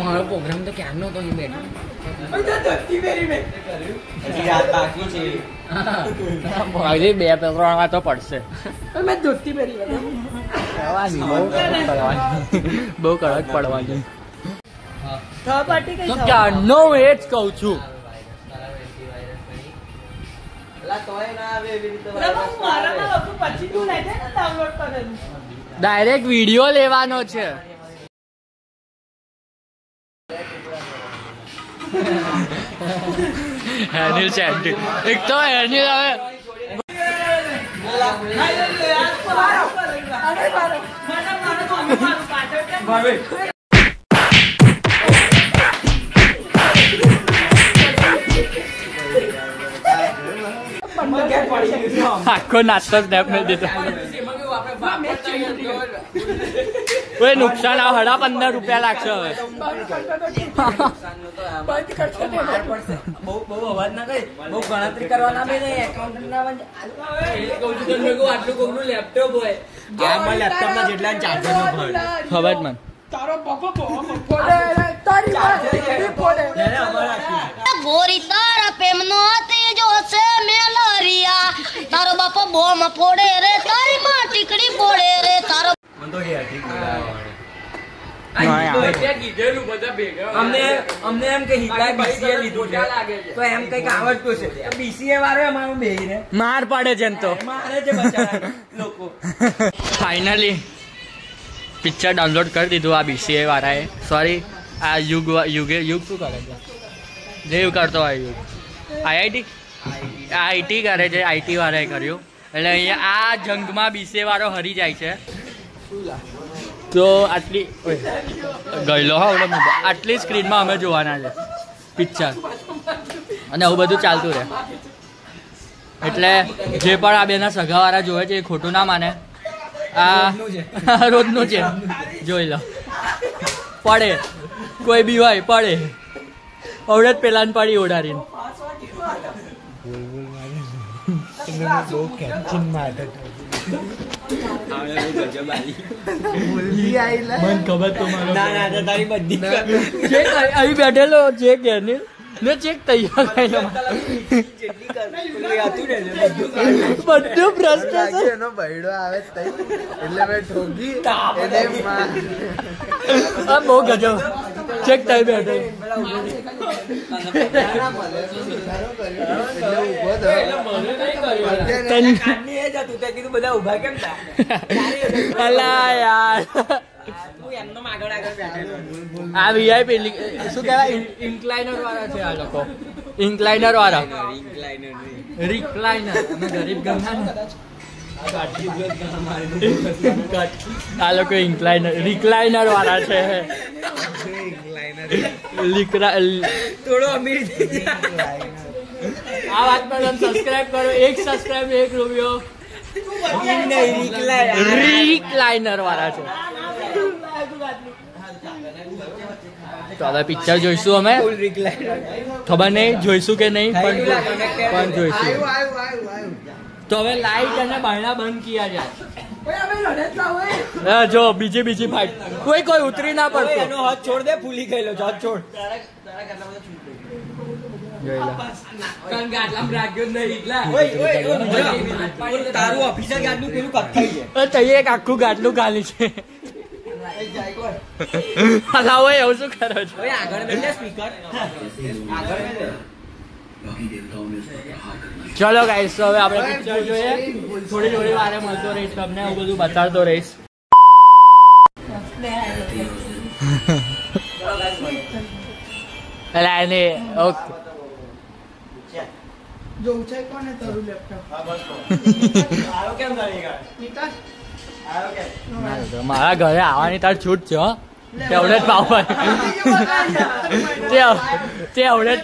મારો પ્રોગ્રામ તો ક્યારનો તો અહીં બેઠો હજી 2-3 વાર તો પડશે. બહુ કડક પડવાની તો ક્યારનો એ જ કઉ છું. ડાયરેક્ટ વિડીયો લેવાનો છે. હેનિલ સેન્ટી એક તો હેનિલ હવે આખો નાસ્તો સ્નેપ મેં દીધો. કોઈ નુકસાન આ 15 રૂપિયા લાગશે હવે. બહુ અવાજ ના કરી, બહુ ગણતરી કરવાના બે નહીં. એકાઉન્ટન્ટ આટલું કોકનું લેપટોપ હોય આમાં લેપટોપમાં જેટલા ચાર્જર નો ખબર મને તારો ગોરી તારા પ્રેમનો તેજો છે મેલરિયા. તારો બાપો બોમ ફોડે રે, તારી માં ટીકડી ફોડે રે. તારો અમને એમ કે હિતલાએ બીસીએ લીધું છે તો એમ કઈક આવડતું છે. બીસીએ વાળો અમારું બેહીને માર પાડે છે. એમ તો મારે છે બચારા લોકો. ફાઇનલી પિક્ચર ડાઉનલોડ કરી દીધું આ બીસીએ વાળાએ. સોરી આ યુગ શું કરે છે? દેવ કરતો હોય યુગ. આઈટી કરે છે, આઈટી વાળાએ કર્યું. એટલે અહીંયા આ જંગમાં બીસીએ વાળો હરી જાય છે. તો આટલી ગયેલો હા આટલી સ્ક્રીનમાં અમે જોવાના છે પિક્ચર. અને આવું બધું ચાલતું રહે. એટલે જે પણ આ બેના સગાવાળા જોવે છે એ ખોટું ના માને. આ રોજનું છે, જોઈ લો. પડે કોઈ બી હોય પડે. અવડે જ પેલા ને પડી ઓડારીને. અહીં બેઠેલો ચેક ને ચેક તૈયાર બધું ફ્રસ્ટ્રેશન બૈડો આવે એટલે મેં ઠોકી બહુ ગજબ. ચેક થઈ બેઠો બધા ઉભા કેમ યાર. આ વીઆઈપી શું કહેવાય? ઇન્ક્લાઇનર વાળા છે આ લોકો. ઇન્ક્લાઇનર વાળા રિક્લાઇનર. અમે ગરીબ ગમના આ લોકો ઇન્ક્લાઇનર રિક્લાઇનર વાળા છે. થોડો અમીર આ વાત પર સબસ્ક્રાઇબ કરો. 1 સબસ્ક્રાઇબ 1 રૂપિયો. રિક્લાઇનર વાળા છે. તો હવે પિક્ચર જોઈશું અમે. ખબર નહીં જોઈશું કે નહીં પણ જોઈશું. તો હવે લાઈટ અને બાયણા બંધ કિયા જાય. જો બીજી ફાઇટ કોઈ ઉતરી ના પડતો. એનો હાથ છોડ દે, ફૂલી ગયેલો હાથ છોડ. એક આખું ગાટલું ગાલી છે. હલાવો એવું શું કરો છો? ચલો ગાઈસ, હવે આપણે પિક્ચર જોઈએ. થોડી વારે મળતો રહીશ તમને, હું બધું બતાડતો રહીશ. ઓકે મારા ઘરે આવવાની તાર છૂટ છે. તેવડે જ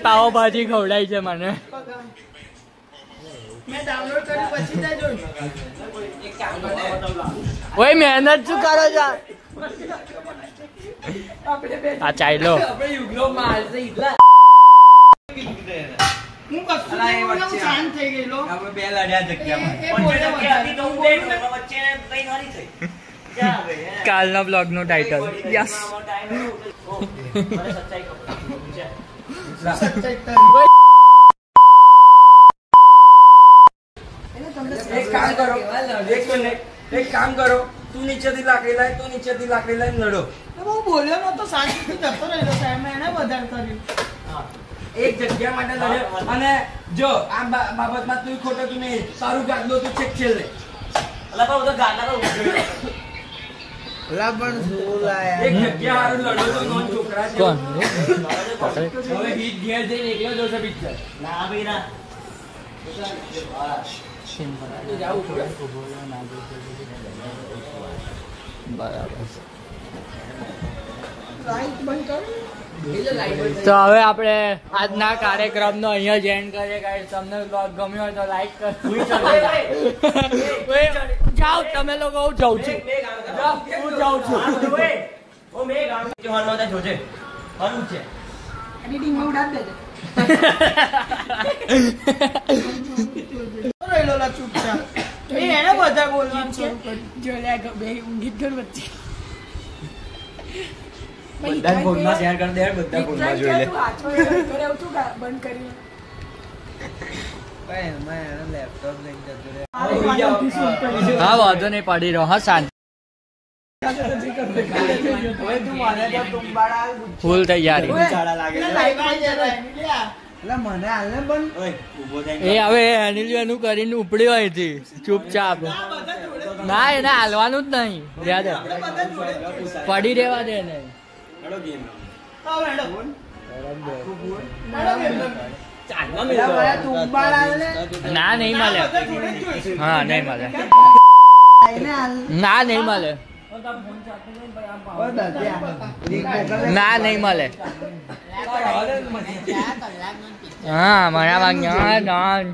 પાવભાજી ખવડાય છે મને. ઓય મહેનત શું કરો છો? આ ચાલ્યો કાલના બ્લોગ નું ટાઇટલ. યસ એક કામ કરો, તું નીચેથી લાકડી લાય, તું નીચેથી લાકડી લાઈને લડો. હું બોલ્યો નતો, શાંતિથી જતો રહ્યો સાહેબ, મેં એને વધારે કર્યું. એક જગ્યા માટે લડ્યો. અને જો આ બાબતમાં તું ખોટો, તું નહીં, તારું ગાદલો તું છેક છેલ્લે. એક જગ્યા હારું લડો તો નોન છોકરા છે. કોણ હવે હીટ ઘેર જઈને એકલો જોશે પિક્ચર. લાઈટ બંધ કરો. તો હવે આપણે આજના કાર્યક્રમનો અહીંયા જ એન્ડ કરીએ. ગાઈસ તમને બ્લોગ ગમ્યો હોય તો લાઈક કરો. જાઓ તમે લોકો, હું જાઉં છું. હું જાઉં છું. એડિટિંગમાં ઉડાડી દેજે. રહેલો લા ચૂપચાપ. એને બધા બોલવાનું શરૂ કર્યું. જો લે બે ઊંઘી ગયો વચ્ચે. બધા ફોનમાં શેર કરી દે, બધા ફોનમાં જોઈ લે. બંધ કરી. હા વાંધો નહીં, પડી રહ્યો. હા શાંતિ, ફૂલ તૈયારી. એ હવે એનું કરીને ઉપડ્યો અહીંથી ચૂપચાપ. ના એને હાલવાનું જ નહીં, યાદ પડી રહેવા દે ને. ના નહીં મળે. હા નહીં મળે. ના નહીં મળે. ના નહીં મળે. હા મારા વાગ્યા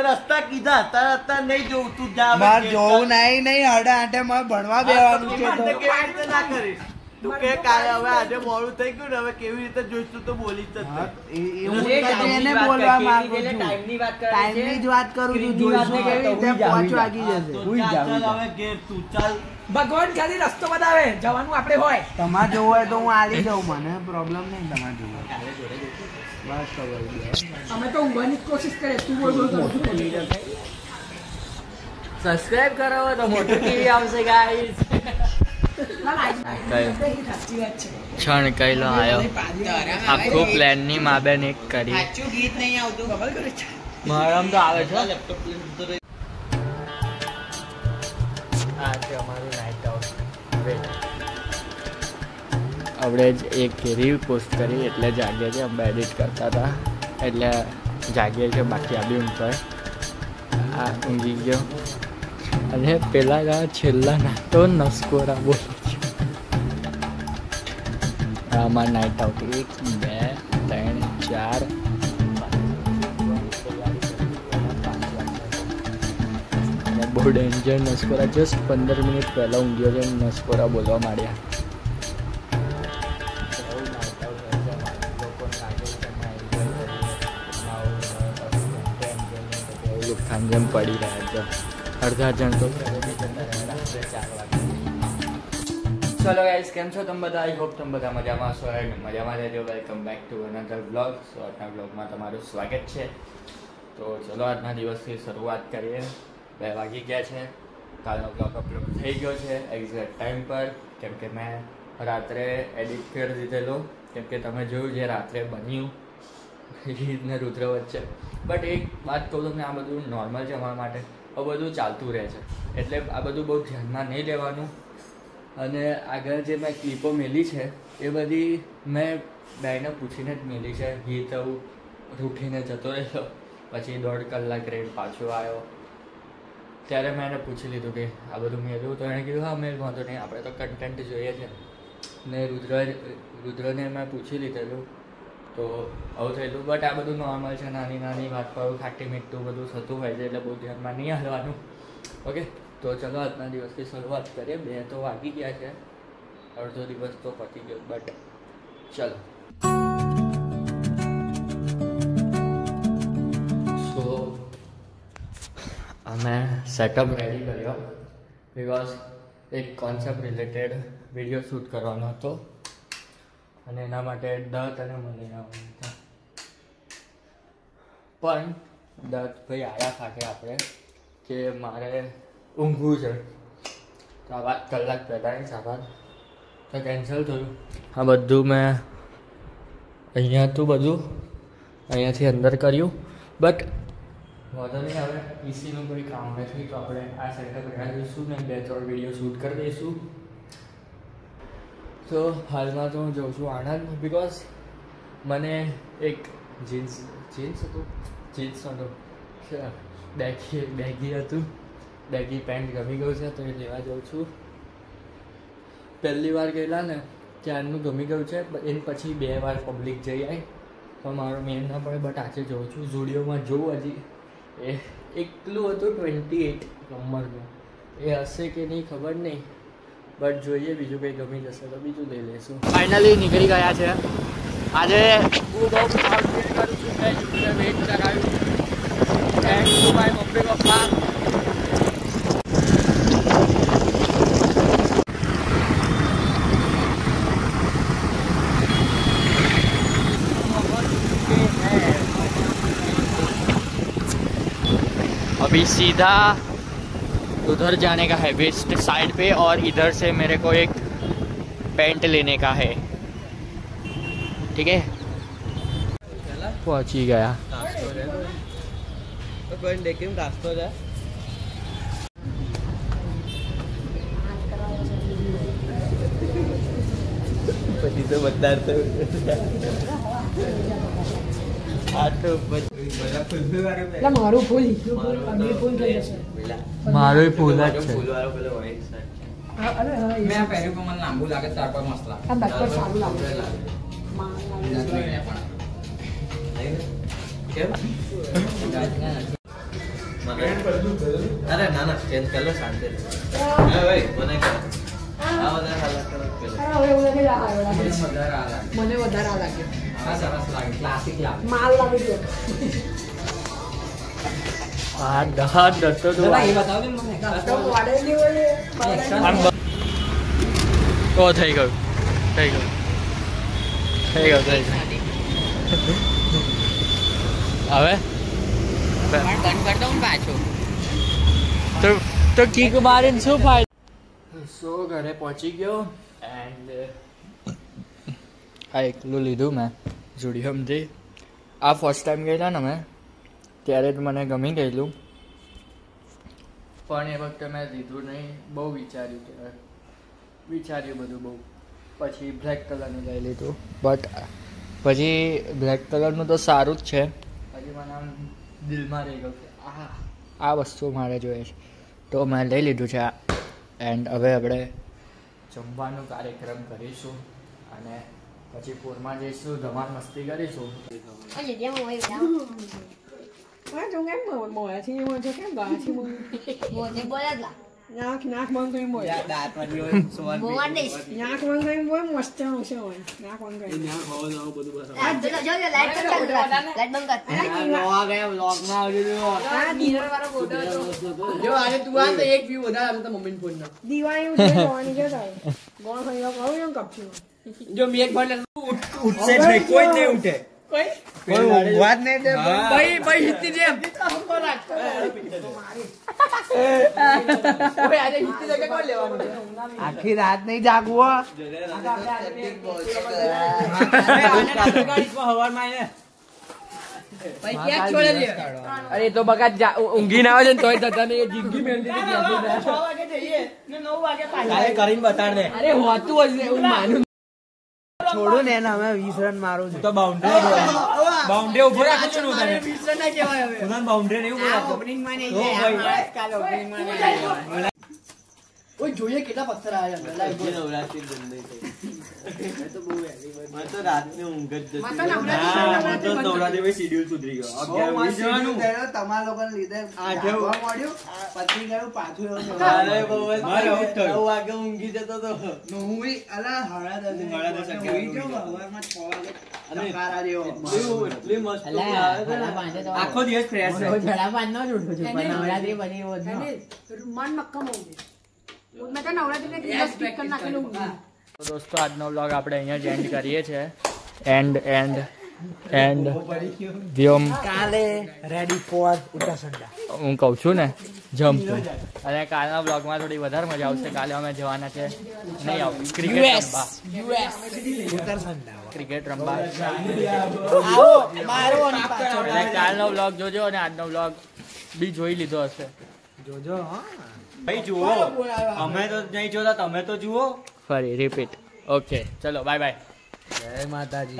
રસ્તા કીધા રસ્તા નહીં જોઉં, તું જા. જોવું નહીં હડા આટે મારે ભણવા બેવાનું છે. ના કરીશ તું કે કાલે હવે આજે મોડું થઈ ગયું ને, હવે કેવી રીતે જોઈશું તો બોલી જ એને બોલવા માંગુ છું. ટાઈમની જ વાત કરું છું. જોઈશું કેવી રીતે 5 વાગી જશે. હવે ઘેર તું ચાલ. ભગવાન ખાલી રસ્તો બતાવે, જવાનું આપણે હોય. તમારે જોવું હોય તો હું આલી જાઉં, મને પ્રોબ્લેમ નહીં. તમારે જોવું બસ ખબર. અમે તો ઊંઘવાની કોશિશ કરીએ. તું બોલ બોલ તો સબસ્ક્રાઇબ કરો તો મોટું ટીવી આવશે ગાઈસ. ક્ષણ કઈલો આવ્યો. આખું પ્લાન ની માબેન એક કરી. ગીત નહીં આવતું ખબર કરે છે. મારામ તો આવે છે. આ છે અમારું નાઇટ આઉટ. આપણે જ એક રીલ પોસ્ટ કરી એટલે જાગીએ છીએ. અમે એડિટ કરતા હતા એટલે જાગીએ છીએ. બાકી આ બી ઊંઘતો આ ઊંઘી ગયો. અને પેલા છેલ્લા નાતો નસકોરા બોલે છે. અમારા નાઇટ આઉટ 1 2 3 4 બહુ ડેન્જર નસકોરા. જસ્ટ 15 મિનિટ પહેલાં ઊંઘ્યો છે. નસકોરા બોલવા માંડ્યા. જેમ પડી રહ્યા છે. અડધા જણ તો ચલો ગાઈસ, કેમ છો તમે બધા? આઈ હોપ તમે બધા મજામાં છો. મજામાં રહેજો. Welcome back to another blog. So આજના બ્લોગમાં તમારું સ્વાગત છે. તો ચલો આજના દિવસથી શરૂઆત કરીએ. 2 વાગી ગયા છે. કાલનો બ્લોગ અપલોડ થઈ ગયો છે એક્ઝેક્ટ ટાઈમ પર, કેમ કે મેં રાત્રે એડિટ કરી દીધેલો. કેમ કે તમે જોયું જે રાત્રે બન્યું રીત ને રુદ્ર વચ્ચે. બટ એક વાત કહું તમને, આ બધું નોર્મલ છે અમારા માટે. આ બધું ચાલતું રહે છે એટલે આ બધું બહુ ધ્યાનમાં નહીં લેવાનું. અને આગળ જે મેં ક્લિપો મેલી છે એ બધી મેં બેને પૂછીને જ મેલી છે. ગીત ઉઠીને જતો રહ્યો, પછી 1.5 કલાક રેડ પાછો આવ્યો. ત્યારે મેં એને પૂછી લીધું કે આ બધું મેળવ્યું, તો એણે કીધું હા મેં વાંધો નહીં, આપણે તો કન્ટેન્ટ જોઈએ છે. ને રુદ્રને મેં પૂછી લીધેલું તો આવું થયેલું. બટ આ બધું નોર્મલ છે. નાની નાની વાત પર ખાટી મીઠું બધું થતું હોય છે એટલે બહુ ધ્યાનમાં નહીં હાલવાનું. ઓકે, તો ચલો આજના દિવસથી શરૂઆત કરીએ. 2 તો વાગી ગયા છે, અડધો દિવસ તો પતી ગયો. બટ ચલો. સો અમે સેટઅપ રેડી કર્યો. બિકોઝ એક કોન્સેપ્ટ રિલેટેડ વિડીયો શૂટ કરવાનો હતો અને એના માટે દત્ત અને મને આવવાનું હતા. પણ દત્તભાઈ આવ્યા ખાતે આપણે કે મારે ઊંઘવું છે, તો આ વાત કલાક પહેલાંની સારવાર તો કેન્સલ થયું. આ બધું મેં અહીંયા હતું, બધું અહીંયાથી અંદર કર્યું, બટ વાંધો નહીં. હવે પીસીનું કોઈ કામ નથી તો આપણે આ સેટઅપ રહ્યા દઈશું ને 2-3 વિડીયો શૂટ કરી દઈશું. તો હાલમાં તો હું જાઉં છું આણંદ, બિકોઝ મને એક જીન્સ હતું બેગી હતું, બેગી પેન્ટ ગમી ગયું છે તો એ લેવા જાઉં છું. પહેલી વાર ગયેલા ને ત્યારનું ગમી ગયું છે, એની પછી 2 વાર પબ્લિક જઈ આવી પણ મારો મેન ના પડે. બટ આજે જોઉં છું ઝુડિયોમાં, જોઉં હજી એ એકલું હતું 28 નંબરનું, એ હશે કે નહીં ખબર નહીં, બટ જોઈએ બીજું કંઈ ગમી જશે તો બીજું લઈ લઈશું. ફાઇનલી નીકળી ગયા છે. આજે હું બહુ પ્રાઉડ ફીલ કરું છું કે ઝુડિયો વેઇટ કરાવ્યું. Thank you my mummy papa. अभी सीधा उधर जाने का है वेस्ट साइड पे, और इधर से मेरे को एक पेंट लेने का है. ठीक है, पहुंच ही गया. तो कोई देखे रास्ता है પછી તો બતાર તો મારું ફૂલ ફૂલ થઈ જશે. મારો ફૂલ જ છે. અરે હા મેં આ પહેર્યું પણ મને લાંબુ લાગે, તાર પર મસ્ત લાગે. આ બક્કર સારું લાગે. કેમ અરે ના ના ચેન્જ કર લો શાંતિ. ભાઈ મને કહો આ વધારે હાલત કરો પેલો. મને વધારે આ લાગે. આ સરસ લાગે, ક્લાસિક લાગે. માલ લાગે છે. આ દહત દત્તો તો એ બતાવ દે મને. તો વાડેલી હોય ઓ થઈ ગયું. હવે બંધ કરતો હું પાછો. તો કિક મારીને શું ફાયદો. સો ઘરે પહોંચી ગયો એન્ડ આ એકલું લીધું મેં ઝુડિયોમાંથી. આ ફર્સ્ટ ટાઈમ ગયેલા ને મેં ત્યારે જ મને ગમી ગયેલું, પણ એ વખતે મેં લીધું નહીં. બહુ વિચાર્યું બધું બહુ, પછી બ્લેક કલરનું લઈ લીધું. બટ પછી બ્લેક કલરનું તો સારું જ છે, પછી મને આમ દિલમાં રહી ગયું કે આ વસ્તુ મારે જોઈએ છે તો મેં લઈ લીધું છે. એન્ડ હવે આપણે જમવાનો કાર્યક્રમ કરીશું અને પછી પૂરમાં જઈશું, ધમાલ મસ્તી કરીશું. Oye, ya me voy, ya. હા તો કેમ મોયાથી મોય છે કેમ ગાથી મોય Voy a ponerla. નાક બંધ કરી મોય દાંત વાળી હોય સોન Bogandes. નાક બંધ કરી મોય મસ્ત હશે હોય નાક બંધ કરી Light બંધ કર. આ ગયા વ્લોગ માં આવજો. આ ડિનર વાળો ફોટો જો આજે તું આ તો એક વ્યૂ વધારે આવતો મમ્મીને ફોન ના. દિવાળી ઉઠે જવાની છે તારે ગોળ ખાઈ કહું એમ કપચી જો મી એક ભર ઉઠશે જ નહીં, કોઈ જ નહીં ઉઠે. કોઈ વાત નહીં દે ભાઈ હિતી જેમ ઓય આજે હિતી જગ્યા કોણ લેવાનું છે. આખી રાત નહીં જાગવો. ભાઈ ક્યાં છોડે લે. અરે તો બકા ઊંઘી ના આવે છે તોય થતા નહીં. જિંદગી મેલતી 6 વાગે જઈએ ને 9 વાગે પાછા કરીને બતાડ દે. અરે હોતું હશે હું માનું. છોડો ને એને અમે 20 રન મારું છું તો બાઉન્ડ્રી ઉભો રાખો છો ને તમે 20 રન ના કહેવાય હવે. ઉનાન બાઉન્ડ્રી નહીં ઉભો રાખો. ઓપનિંગ માં નહીં જાય કાલ ઓપનિંગ માં નહીં. ઓય જોઈએ કેટલા પથ્થર આયા લાઈવ જે નવરાત્રી બંધ થઈ મેં તો બહુ વહેલી બંધ. તો રાતની ઊંઘ જ જતી. માતા નવરાત્રી નવરાત્રી માં શેડ્યુલ સુધરી ગયો. 11 જવાનું તમારા લોકોને લીધે આઠે મળ્યું પતી ગયું પાછું એવું અરે બહુ જ મારે આઉટ થયું. 9 વાગે ઊંઘી જતો તો. હું અલા હળા દસ અને કારા જેવો એટલી મસ્ત ઊંઘ આવે છે ને. આખો દિવસ ફ્રેશ રહે. મન મક્કમ હોવું મેં તો નવરાત્રીને દિવસ સ્પીકર નાખેલું તો દોસ્તો આજનો વ્લોગ આપણે અહીંયા જ એન્ડ કરીએ છીએ. એન્ડ વ્યોમ કાલે રેડી ફોર ઉત્તરાખંડ. હું કહું છું ને જમ્પ. અને કાલના બ્લોગમાં થોડી વધારે મજા આવશે. કાલે અમે જવાના છે નહીં આવું ક્રિકેટ રમવા. એટલે કાલનો વ્લોગ જોજો અને આજનો વ્લોગ બી જોઈ લીધો હશે. જોજો ભાઈ જુઓ, અમે તો નહીં જોતા, તમે તો જુઓ. ફરી રિપીટ. ઓકે ચલો બાય બાય. જય માતાજી.